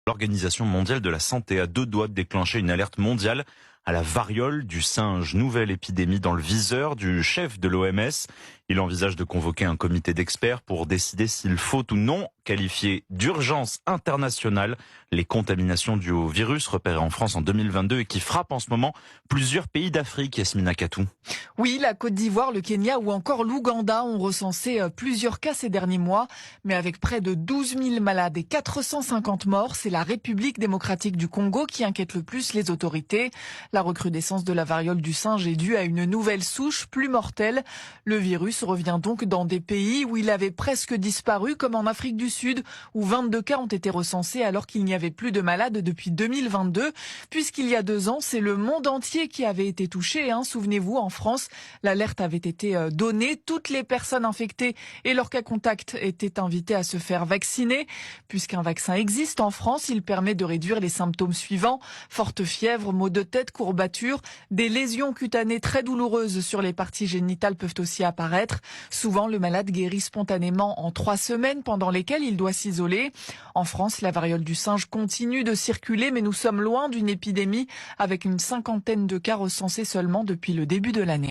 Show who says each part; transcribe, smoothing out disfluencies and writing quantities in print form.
Speaker 1: L'Organisation mondiale de la santé a deux doigts de déclencher une alerte mondiale à la variole du singe. Nouvelle épidémie dans le viseur du chef de l'OMS. Il envisage de convoquer un comité d'experts pour décider s'il faut ou non qualifier d'urgence internationale les contaminations dues au virus repéré en France en 2022 et qui frappent en ce moment plusieurs pays d'Afrique. Yasmina Katou.
Speaker 2: Oui, la Côte d'Ivoire, le Kenya ou encore l'Ouganda ont recensé plusieurs cas ces derniers mois. Mais avec près de 12 000 malades et 450 morts, c'est la République démocratique du Congo qui inquiète le plus les autorités. La recrudescence de la variole du singe est due à une nouvelle souche plus mortelle. Le virus revient donc dans des pays où il avait presque disparu, comme en Afrique du Sud, où 22 cas ont été recensés alors qu'il n'y avait plus de malades depuis 2022. Puisqu'il y a 2 ans, c'est le monde entier qui avait été touché. Souvenez-vous, en France, l'alerte avait été donnée. Toutes les personnes infectées et leurs cas contacts étaient invitées à se faire vacciner. Puisqu'un vaccin existe en France, il permet de réduire les symptômes suivants: forte fièvre, maux de tête, courbatures. Des lésions cutanées très douloureuses sur les parties génitales peuvent aussi apparaître. Souvent, le malade guérit spontanément en 3 semaines pendant lesquelles il doit s'isoler. En France, la variole du singe continue de circuler, mais nous sommes loin d'une épidémie avec une 50aine de cas recensés seulement depuis le début de l'année.